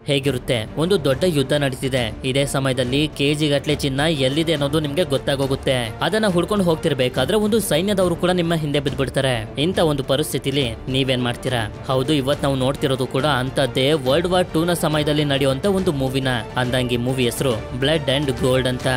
ಹೇಗಿರುತ್ತೆ, ಒಂದು ದೊಡ್ಡ ಯುದ್ಧ ನಡೀತಿದೆ. ಇದೇ ಸಮಯದಲ್ಲಿ ಕೆಜಿ ಗಟ್ಲೆ ಚಿನ್ನ ಎಲ್ಲಿದೆ ಅನ್ನೋದು ನಿಮ್ಗೆ ಗೊತ್ತಾಗೋಗುತ್ತೆ. ಅದನ್ನ ಹುಡ್ಕೊಂಡು ಹೋಗ್ತಿರ್ಬೇಕಾದ್ರೆ ಒಂದು ಸೈನ್ಯದವರು ಕೂಡ ನಿಮ್ಮ ಹಿಂದೆ ಬಿದ್ಬಿಡ್ತಾರೆ. ಇಂತ ಒಂದು ಪರಿಸ್ಥಿತಿಲಿ ನೀವೇನ್ ಮಾಡ್ತೀರಾ? ಹೌದು, ಇವತ್ ನಾವು ನೋಡ್ತಿರೋದು ಕೂಡ ಅಂತದ್ದೇ ವರ್ಲ್ಡ್ ವಾರ್ 2 ನ ಸಮಯದಲ್ಲಿ ನಡೆಯುವಂತ ಒಂದು ಮೂವಿನ. ಅಂದಂಗಿ ಮೂವಿ ಹೆಸರು ಬ್ಲಡ್ ಅಂಡ್ ಗೋಲ್ಡ್ ಅಂತ.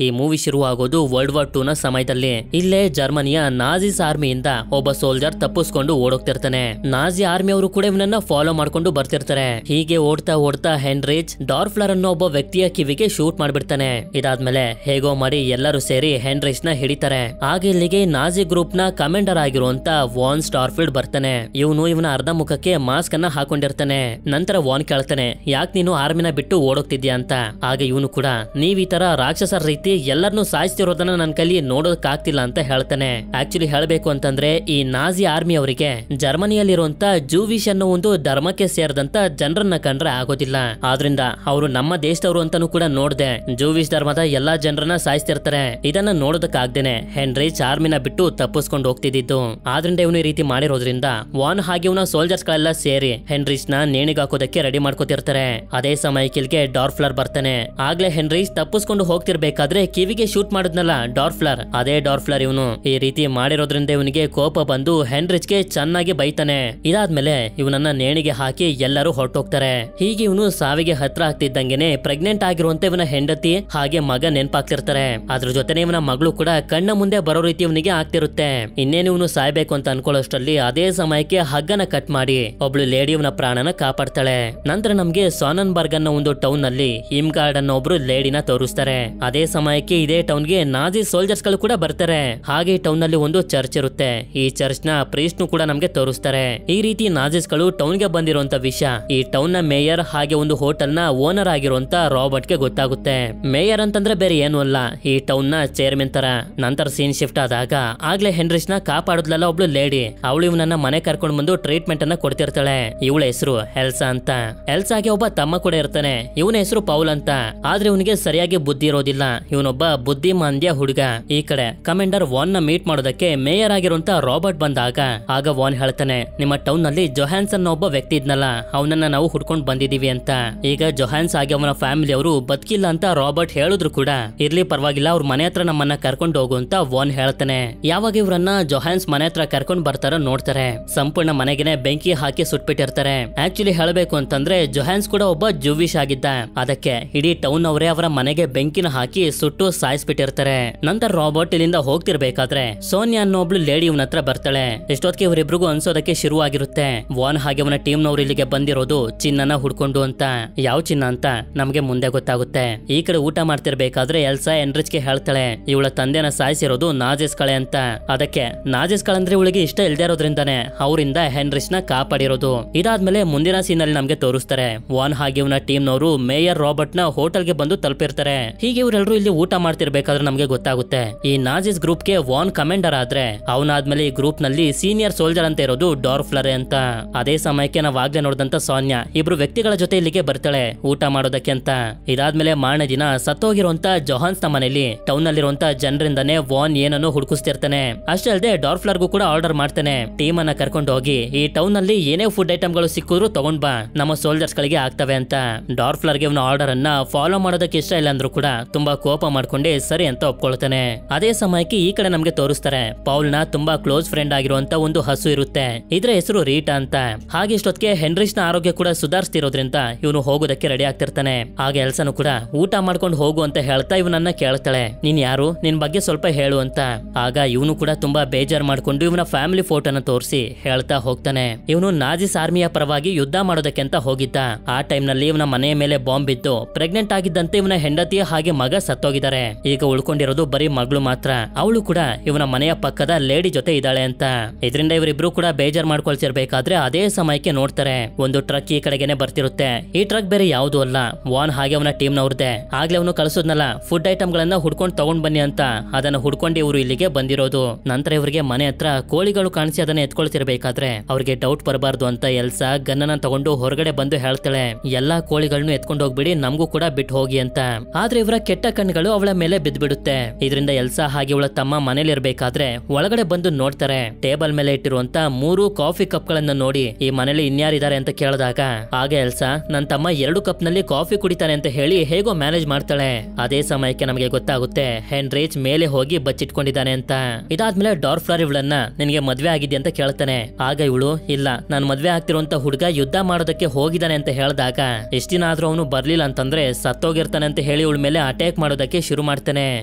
ಈ ಮೂವಿ ಶುರುವಾಗೋದು ವರ್ಲ್ಡ್ ವಾರ್ 2 ನ ಸಮಯದಲ್ಲಿ. ಇಲ್ಲೇ ಜರ್ಮನಿಯ ನಾಜಿಸ್ ಆರ್ಮಿಯಿಂದ ಒಬ್ಬ ಸೋಲ್ಜರ್ ತಪ್ಪಿಸ್ಕೊಂಡು ಓಡೋಗ್ತಿರ್ತಾನೆ. ನಾಜಿ ಆರ್ಮಿ ಅವರು ಕೂಡ ಇವನನ್ನ ಫಾಲೋ ಮಾಡ್ಕೊಂಡು ಬರ್ತಿರ್ತಾರೆ. ಹೀಗೆ ಓಡ್ತಾ ಓಡ್ತಾ ಹೆನ್ರಿಚ್ ಡಾರ್ಫ್ಲರ್ ಅನ್ನೋ ಒಬ್ಬ ವ್ಯಕ್ತಿಯ ಕಿವಿಗೆ ಶೂಟ್ ಮಾಡ್ಬಿಡ್ತಾನೆ. ಇದಾದ್ಮೇಲೆ ಹೇಗೋ ಮಾಡಿ ಎಲ್ಲರೂ ಸೇರಿ ಹೆನ್ರಿಚ್ ನ ಹಿಡಿತಾರೆ. ಆಗ ಇಲ್ಲಿಗೆ ನಾಜಿ ಗ್ರೂಪ್ ನ ಕಮಾಂಡರ್ ಆಗಿರುವಂತ ವಾನ್ ಸ್ಟಾರ್ಫೀಲ್ಡ್ ಬರ್ತಾನೆ. ಇವನ ಅರ್ಧ ಮುಖಕ್ಕೆ ಮಾಸ್ಕ್ ಅನ್ನ ಹಾಕೊಂಡಿರ್ತಾನೆ. ನಂತರ ವಾನ್ ಕೇಳ್ತಾನೆ, ಯಾಕೆ ನೀನು ಆರ್ಮಿನ ಬಿಟ್ಟು ಓಡೋಗ್ತಿದ್ಯಾ ಅಂತ. ಆಗ ಇವನು ಕೂಡ ನೀವ್ ಈ ತರ ರಾಕ್ಷಸರ ರೀತಿ ಎಲ್ಲರನ್ನು ಸಾಯಿಸ್ತಿರೋದನ್ನ ನನ್ನ ಕೈಲಿ ನೋಡೋದಕ್ಕಾಗ್ತಿಲ್ಲ ಅಂತ ಹೇಳ್ತಾನೆ. ಆಕ್ಚುಲಿ ಹೇಳ್ಬೇಕು ಅಂತಂದ್ರೆ ಈ ನಾಜಿ ಆರ್ಮಿ ಅವರಿಗೆ ಜರ್ಮನಿಯಲ್ಲಿರುವಂತ ಜೂವಿಶ್ ಅನ್ನೋ ಒಂದು ಧರ್ಮಕ್ಕೆ ಸೇರಿದಂತ ಜನರನ್ನ ಕಂಡ್ರೆ ಆಗೋದಿಲ್ಲ. ಆದ್ರಿಂದ ಅವರು ನಮ್ಮ ದೇಶದವರು ಅಂತಾನು ಕೂಡ ನೋಡ್ದೆ ಜೂವಿಶ್ ಧರ್ಮದ ಎಲ್ಲಾ ಜನರನ್ನ ಸಾಯಿಸ್ತಿರ್ತಾರೆ. ಇದನ್ನ ನೋಡೋದಕ್ಕಾಗ್ದೇನೆ ಹೆನ್ರಿಚ್ ಆರ್ಮಿನ ಬಿಟ್ಟು ತಪ್ಪಿಸ್ಕೊಂಡು ಹೋಗ್ತಿದ್ದು. ಆದ್ರಿಂದ ಇವನು ಈ ರೀತಿ ಮಾಡಿರೋದ್ರಿಂದ ವಾನ್ ಹಾಗೆ ಇವನ ಸೋಲ್ಜರ್ಸ್ ಗಳೆಲ್ಲ ಸೇರಿ ಹೆನ್ರಿಚ್ ನ ನೇಣಿಗಾಕೋದಕ್ಕೆ ರೆಡಿ ಮಾಡ್ಕೋತಿರ್ತಾರೆ. ಅದೇ ಸಮಯಕ್ಕಿಲ್ಗೆ ಡಾರ್ಫ್ಲರ್ ಬರ್ತಾನೆ. ಆಗ್ಲೇ ಹೆನ್ರಿಚ್ ತಪ್ಪಿಸ್ಕೊಂಡು ಹೋಗ್ತಿರ್ಬೇಕಾದ್ರೆ ಕಿವಿಗೆ ಶೂಟ್ ಮಾಡಿದ್ನಲ್ಲ ಡಾರ್ಫ್ಲರ್, ಅದೇ ಡಾರ್ಫ್ಲರ್ ಇವನು. ಈ ರೀತಿ ಮಾಡಿರೋದ್ರಿಂದ ಇವನಿಗೆ ಕೋಪ ಬಂದು ಹೆನ್ರಿಚ್ಗೆ ಚೆನ್ನಾಗಿ ಬೈತಾನೆ. ಇದಾದ್ಮೇಲೆ ಇವನನ್ನ ನೇಣಿಗೆ ಹಾಕಿ ಎಲ್ಲರೂ ಹೊರಟೋಗ್ತಾರೆ. ಹೀಗೆ ಇವನು ಸಾವಿಗೆ ಹತ್ರ ಆಗ್ತಿದ್ದಂಗೆನೆ ಪ್ರೆಗ್ನೆಂಟ್ ಆಗಿರುವಂತ ಇವನ ಹೆಂಡತಿ ಹಾಗೆ ಮಗ ನೆನ್ಪಾಗ್ತಿರ್ತಾರೆ. ಅದ್ರ ಜೊತೆನೆ ಇವನ ಮಗಳು ಕೂಡ ಕಣ್ಣ ಮುಂದೆ ಬರೋ ರೀತಿ ಇವನಿಗೆ ಆಗ್ತಿರುತ್ತೆ. ಇನ್ನೇನು ಇವನು ಸಾಯ್ಬೇಕು ಅಂತ ಅನ್ಕೊಳ್ಳೋಷ್ಟರಲ್ಲಿ ಅದೇ ಸಮಯಕ್ಕೆ ಹಗ್ಗನ ಕಟ್ ಮಾಡಿ ಒಬ್ಳು ಲೇಡಿ ಇವನ ಪ್ರಾಣನ ಕಾಪಾಡ್ತಾಳೆ. ನಂತರ ನಮ್ಗೆ ಸಾನನ್ಬರ್ಗ್ ಅನ್ನೋ ಒಂದು ಟೌನ್ ನಲ್ಲಿ ಹಿಮ್ಗಾರ್ಡ್ ಅನ್ನೋ ಒಬ್ರು ಲೇಡಿನ ತೋರಿಸ್ತಾರೆ. ಅದೇ ಸಮಯಕ್ಕೆ ಇದೇ ಟೌನ್ ಗೆ ನಾಜಿ ಸೋಲ್ಜರ್ಸ್ ಗಳು ಕೂಡ ಬರ್ತಾರೆ. ಹಾಗೆ ಟೌನ್ ನಲ್ಲಿ ಒಂದು ಚರ್ಚ್ ಇರುತ್ತೆ. ಈ ಚರ್ಚ್ ನ ಪ್ರೀಸ್ಟ್ ಕೂಡ ನಮ್ಗೆ ತೋರಿಸ್ತಾರೆ. ಈ ರೀತಿ ನಾಜಿಸ್ ಗಳು ಟೌನ್ ಗೆ ಬಂದಿರುವಂತ ವಿಷಯ ಈ ಟೌನ್ ನ ಮೇಯರ್ ಹಾಗೆ ಒಂದು ಹೋಟೆಲ್ ನ ಓನರ್ ಆಗಿರುವಂತ ರಾಬರ್ಟ್ ಗೆ ಗೊತ್ತಾಗುತ್ತೆ. ಮೇಯರ್ ಅಂತಂದ್ರೆ ಬೇರೆ ಏನು ಅಲ್ಲ, ಈ ಟೌನ್ ನ ಚೇರ್ಮನ್ ತರ. ನಂತರ ಸೀನ್ ಶಿಫ್ಟ್ ಆದಾಗ ಆಗ್ಲೇ ಹೆನ್ರಿಚ್ ನ ಕಾಪಾಡುದ್ಲಲ್ಲ ಒಬ್ಳು ಲೇಡಿ, ಅವಳು ಇವನನ್ನ ಮನೆ ಕರ್ಕೊಂಡು ಬಂದು ಟ್ರೀಟ್ಮೆಂಟ್ ಅನ್ನ ಕೊಡ್ತಿರ್ತಾಳೆ. ಇವಳ ಹೆಸರು ಎಲ್ಸಾ ಅಂತ. ಎಲ್ಸಾಗೆ ಒಬ್ಬ ತಮ್ಮ ಕೂಡ ಇರ್ತಾನೆ. ಇವನ ಹೆಸರು ಪೌಲ್ ಅಂತ. ಆದ್ರೆ ಇವನಿಗೆ ಸರಿಯಾಗಿ ಬುದ್ಧಿ ಇರೋದಿಲ್ಲ. ಇವನೊಬ್ಬ ಬುದ್ಧಿಮಾಂದ್ಯ ಹುಡುಗ. ಈ ಕಡೆ ಕಮಾಂಡರ್ ವಾನ್ ನ ಮೀಟ್ ಮಾಡೋದಕ್ಕೆ ಮೇಯರ್ ಆಗಿರುವಂತ ರಾಬರ್ಟ್ ಬಂದಾಗ ಆಗ ವಾನ್ ಹೇಳ್ತಾನೆ, ನಿಮ್ಮ ಟೌನ್ ನಲ್ಲಿ ಜೊಹಾನ್ಸನ್ ಒಬ್ಬ ವ್ಯಕ್ತಿ ಇದ್ನಲ್ಲ, ಅವನನ್ನ ನಾವು ಹುಡ್ಕೊಂಡು ಬಂದಿದೀವಿ ಅಂತ. ಈಗ ಜೊಹಾನ್ಸ್ ಆಗಿ ಅವನ ಫ್ಯಾಮಿಲಿ ಅವರು ಬದುಕಿಲ್ಲ ಅಂತ ರಾಬರ್ಟ್ ಹೇಳಿದ್ರು ಕೂಡ ಇರ್ಲಿ ಪರವಾಗಿಲ್ಲ, ಅವ್ರ ಮನೆ ಹತ್ರ ನಮ್ಮನ್ನ ಕರ್ಕೊಂಡು ಹೋಗು ಅಂತ ವಾನ್ ಹೇಳ್ತಾನೆ. ಯಾವಾಗ ಇವ್ರನ್ನ ಜೊಹಾನ್ಸ್ ಮನೆ ಹತ್ರ ಕರ್ಕೊಂಡ್ ಬರ್ತಾರ ನೋಡ್ತಾರೆ, ಸಂಪೂರ್ಣ ಮನೆಗೆನೆ ಬೆಂಕಿ ಹಾಕಿ ಸುಟ್ಬಿಟ್ಟಿರ್ತಾರೆ. ಆಕ್ಚುಲಿ ಹೇಳಬೇಕು ಅಂತಂದ್ರೆ ಜೊಹಾನ್ಸ್ ಕೂಡ ಒಬ್ಬ ಜೂವಿಶ್ ಆಗಿದ್ದ. ಅದಕ್ಕೆ ಇಡೀ ಟೌನ್ ಅವರೇ ಅವರ ಮನೆಗೆ ಬೆಂಕಿನ ಹಾಕಿ ಸುಟ್ಟು ಸಾಯಿಸ್ಬಿಟ್ಟಿರ್ತಾರೆ. ನಂತರ ರಾಬರ್ಟ್ ಇಲ್ಲಿಂದ ಹೋಗ್ತಿರ್ಬೇಕಾದ್ರೆ ಸೋನಿಯಾ ಅನ್ನೋ ಒಬ್ಳು ಲೇಡಿ ಇವನ ಹತ್ರ ಬರ್ತಾಳೆ. ಎಷ್ಟೊತ್ತಿಗೆ ಇವರಿಬ್ರಿಗೂ ಅನ್ಸೋದಕ್ಕೆ ಶುರುವಾಗಿರುತ್ತೆ, ವಾನ್ ಹಾಗೆ ಅವನ ಟೀಮ್ ನವರು ಇಲ್ಲಿಗೆ ಬಂದಿರೋದು ಚಿನ್ನನ ಹುಡ್ಕೊಂಡು ಅಂತ. ಯಾವ ಚಿನ್ನ ಅಂತ ನಮ್ಗೆ ಮುಂದೆ ಗೊತ್ತಾಗುತ್ತೆ. ಈ ಕಡೆ ಊಟ ಮಾಡ್ತಿರ್ಬೇಕಾದ್ರೆ ಎಲ್ಸಾ ಹೆನ್ರಿಚ್ಗೆ ಹೇಳ್ತಾಳೆ, ಇವಳ ತಂದೆನ ಸಾಯಿಸಿರೋದು ನಾಜಿಸ್ ಕಳೆ ಅಂತ. ಅದಕ್ಕೆ ನಾಜಿಸ್ ಕಳಂದ್ರೆ ಇವಳಿಗೆ ಇಷ್ಟ ಇಲ್ದೇ ಇರೋದ್ರಿಂದಾನೆ ಅವರಿಂದ ಹೆನ್ರಿಚ್ ನ ಕಾಪಾಡಿರೋದು. ಇದಾದ್ಮೇಲೆ ಮುಂದಿನ ಸೀನ್ ಅಲ್ಲಿ ನಮ್ಗೆ ತೋರಿಸ್ತಾರೆ, ವಾನ್ ಹಾಗೆ ಇವನ ಟೀಮ್ ನವರು ಮೇಯರ್ ರಾಬರ್ಟ್ ನ ಹೋಟೆಲ್ಗೆ ಬಂದು ತಲುಪಿರ್ತಾರೆ. ಹೀಗೆ ಇವರೆಲ್ಲರೂ ಇಲ್ಲಿ ಊಟ ಮಾಡ್ತಿರ್ಬೇಕಾದ್ರೆ ನಮ್ಗೆ ಗೊತ್ತಾಗುತ್ತೆ ಈ ನಾಜಿಸ್ ಗ್ರೂಪ್ ಗೆ ವಾನ್ ಕಮಾಂಡರ್ ಆದ್ರೆ ಅವನಾದ್ಮೇಲೆ ಈ ಗ್ರೂಪ್ ನಲ್ಲಿ ಸೀನಿಯರ್ ಸೋಲ್ಜರ್ ಅಂತ ಇರೋದು ಡಾರ್ಫ್ಲರ್ ಅಂತ. ಅದೇ ಸಮಯಕ್ಕೆ ನಾವ್ ಆಗ್ಲೇ ನೋಡಿದಂತ ಸಾನ್ಯಾ ಇಬ್ರು ವ್ಯಕ್ತಿಗಳ ಜೊತೆ ಇಲ್ಲಿಗೆ ಬರ್ತಾಳೆ ಊಟ ಮಾಡೋದಕ್ಕೆ ಅಂತ. ಇದಾದ್ಮೇಲೆ ಮಾರನೇ ದಿನ ಸತ್ತೋಗಿರುವಂತ ಜೊಹಾನ್ಸ್ ನ ಮನೆಯಲ್ಲಿ ಟೌನ್ ನಲ್ಲಿರುವಂತ ಜನರಿಂದಾನೇ ವಾನ್ ಏನನ್ನು ಹುಡುಕಿಸ್ತಿರ್ತಾನೆ. ಅಷ್ಟೇ ಅಲ್ಲದೆ ಡಾರ್ಫ್ಲರ್ಗೂ ಕೂಡ ಆರ್ಡರ್ ಮಾಡ್ತಾನೆ, ಟೀಮ್ ಅನ್ನ ಕರ್ಕೊಂಡು ಹೋಗಿ ಈ ಟೌನ್ ನಲ್ಲಿ ಏನೇ ಫುಡ್ ಐಟಮ್ ಗಳು ಸಿಕ್ಕಿದ್ರು ತಗೊಂಡ್ ಬಾ, ನಮ್ಮ ಸೋಲ್ಜರ್ಸ್ ಗಳಿಗೆ ಆಗ್ತವೆ ಅಂತ. ಡಾರ್ಫ್ಲರ್ ಗೆ ಆರ್ಡರ್ ಅನ್ನ ಫಾಲೋ ಮಾಡೋದಕ್ಕೆ ಇಷ್ಟ ಇಲ್ಲ ಅಂದ್ರೂ ಕೂಡ ತುಂಬಾ ಕೋಪ ಮಾಡ್ಕೊಂಡೆ ಸರಿ ಅಂತ ಒಪ್ಕೊಳ್ತಾನೆ. ಅದೇ ಸಮಯಕ್ಕೆ ಈ ಕಡೆ ನಮ್ಗೆ ತೋರಿಸ್ತಾರೆ, ಪೌಲ್ ನ ತುಂಬಾ ಕ್ಲೋಸ್ ಫ್ರೆಂಡ್ ಆಗಿರುವಂತ ಒಂದು ಹಸು ಇರುತ್ತೆ. ಇದ್ರ ಹೆಸರು ರೀಟಾ ಅಂತ. ಹಾಗೆ ಇಷ್ಟೊತ್ತಿಗೆ ಹೆನ್ರಿಚ್ ನ ಆರೋಗ್ಯ ಕೂಡ ಸುಧಾರಿಸ್ತಿರೋದ್ರಿಂದ ಇವನು ಹೋಗೋದಕ್ಕೆ ರೆಡಿ ಆಗ್ತಿರ್ತಾನೆ. ಆಗ ಎಲ್ಸನು ಕೂಡ ಊಟ ಮಾಡ್ಕೊಂಡು ಹೋಗು ಅಂತ ಹೇಳ್ತಾ ಇವನನ್ನ ಕೇಳ್ತಾಳೆ, ನೀನ್ ಯಾರು, ನಿನ್ ಬಗ್ಗೆ ಸ್ವಲ್ಪ ಹೇಳು ಅಂತ. ಆಗ ಇವನು ಕೂಡ ತುಂಬಾ ಬೇಜಾರ್ ಮಾಡ್ಕೊಂಡು ಇವನ ಫ್ಯಾಮಿಲಿ ಫೋಟೋನ ತೋರಿಸಿ ಹೇಳ್ತಾ ಹೋಗ್ತಾನೆ, ಇವನು ನಾಜಿಸ್ ಆರ್ಮಿಯ ಪರವಾಗಿ ಯುದ್ಧ ಮಾಡೋದಕ್ಕೆ ಅಂತ ಹೋಗಿದ್ದ. ಆ ಟೈಮ್ ನಲ್ಲಿ ಇವನ ಮನೆಯ ಮೇಲೆ ಬಾಂಬ್ ಬಿದ್ದು ಪ್ರೆಗ್ನೆಂಟ್ ಆಗಿದ್ದಂತೆ ಇವನ ಹೆಂಡತಿ ಹಾಗೆ ಮಗ ಸತ್ತೋಗಿದ್ದಾರೆ. ಈಗ ಉಳ್ಕೊಂಡಿರೋದು ಬರೀ ಮಗಳು ಮಾತ್ರ. ಅವಳು ಕೂಡ ಇವನ ಮನೆಯ ಪಕ್ಕದ ಲೇಡಿ ಜೊತೆ ಇದ್ದಾಳೆ ಅಂತ. ಇದರಿಂದ ಇವರಿಬ್ರು ಕೂಡ ಬೇಜಾರ್ ಮಾಡ್ಕೊಳ್ತಿರ್ಬೇಕಾದ್ರೆ ಅದೇ ಸಮಯಕ್ಕೆ ನೋಡ್ತಾರೆ, ಒಂದು ಟ್ರಕ್ ಈ ಕಡೆಗೆನೆ ಬರ್ತಿರುತ್ತೆ. ಈ ಟ್ರಕ್ ಬೇರೆ ಯಾವುದು ಅಲ್ಲ, ವಾನ್ ಹಾಗೆ ಅವನ ಟೀಮ್ ನವ್ರದೇ. ಆಗ್ಲೇ ಅವನು ಕಳಿಸೋದ್ನಲ್ಲ ಫುಡ್ ಐಟಮ್ ಗಳನ್ನ ಹುಡ್ಕೊಂಡು ತಗೊಂಡ್ ಬನ್ನಿ ಅಂತ. ಅದನ್ನ ಹುಡ್ಕೊಂಡು ಇವರು ಇಲ್ಲಿಗೆ ಬಂದಿರೋದು. ನಂತರ ಇವರಿಗೆ ಮನೆ ಹತ್ರ ಕೋಳಿಗಳು ಕಾಣಿಸಿ ಅದನ್ನ ಎತ್ಕೊಳ್ತಿರ್ಬೇಕಾದ್ರೆ ಅವ್ರಿಗೆ ಡೌಟ್ ಬರಬಾರ್ದು ಅಂತ ಎಲ್ಸಾ ಗನ್ನನ ತಗೊಂಡು ಹೊರಗಡೆ ಬಂದು ಹೇಳ್ತಾಳೆ, ಎಲ್ಲಾ ಕೋಳಿಗಳನ್ನು ಎತ್ಕೊಂಡು ಹೋಗ್ಬಿಡಿ, ನಮಗೂ ಕೂಡ ಬಿಟ್ಟು ಹೋಗಿ ಅಂತ. ಆದ್ರೆ ಇವರ ಕೆಟ್ಟ ಕಣ್ಗಳ ಕಣ್ಣುಗಳು ಅವಳ ಮೇಲೆ ಬಿದ್ದ್ಬಿಡುತ್ತೆ. ಇದರಿಂದ ಎಲ್ಸಾ ಹಾಗೆ ಅವಳ ತಮ್ಮ ಮನೇಲಿರ್ಬೇಕಾದ್ರೆ ಒಳಗಡೆ ಬಂದು ನೋಡ್ತಾರೆ. ಟೇಬಲ್ ಮೇಲೆ ಇಟ್ಟಿರುವಂತ 3 ಕಾಫಿ ಕಪ್ ಗಳನ್ನ ನೋಡಿ ಈ ಮನೇಲಿ ಇನ್ಯಾರಿದ್ದಾರೆ ಅಂತ ಕೇಳಿದಾಗ ಆಗ ಎಲ್ಸಾ ನನ್ನ ತಮ್ಮ 2 ಕಪ್ ನಲ್ಲಿ ಕಾಫಿ ಕುಡಿತಾನೆ ಅಂತ ಹೇಳಿ ಹೇಗೋ ಮ್ಯಾನೇಜ್ ಮಾಡ್ತಾಳೆ. ಅದೇ ಸಮಯಕ್ಕೆ ನಮಗೆ ಗೊತ್ತಾಗುತ್ತೆ ಹೆನ್ರಿಚ್ ಮೇಲೆ ಹೋಗಿ ಬಚ್ಚಿಟ್ಕೊಂಡಿದ್ದಾನೆ ಅಂತ. ಇದಾದ್ಮೇಲೆ ಡಾರ್ಫ್ಲರ್ ಇವಳನ್ನ ನಿನಗೆ ಮದ್ವೆ ಆಗಿದ್ಯಾ ಅಂತ ಕೇಳ್ತಾನೆ. ಆಗ ಇವಳು ಇಲ್ಲ ನಾನು ಮದ್ವೆ ಆಗ್ತಿರುವಂತ ಹುಡುಗ ಯುದ್ಧ ಮಾಡೋದಕ್ಕೆ ಹೋಗಿದ್ದಾನೆ ಅಂತ ಹೇಳಿದಾಗ ಎಷ್ಟ್ ದಿನ ಆದ್ರೂ ಅವನು ಬರ್ಲಿಲ್ಲ ಅಂತಂದ್ರೆ ಸತ್ತೋಗಿರ್ತಾನೆ ಅಂತ ಹೇಳಿ ಇವಳ ಮೇಲೆ ಅಟ್ಯಾಕ್ ಮಾಡೋದಕ್ಕೆ ಶುರು ಮಾಡ್ತಾನೆ.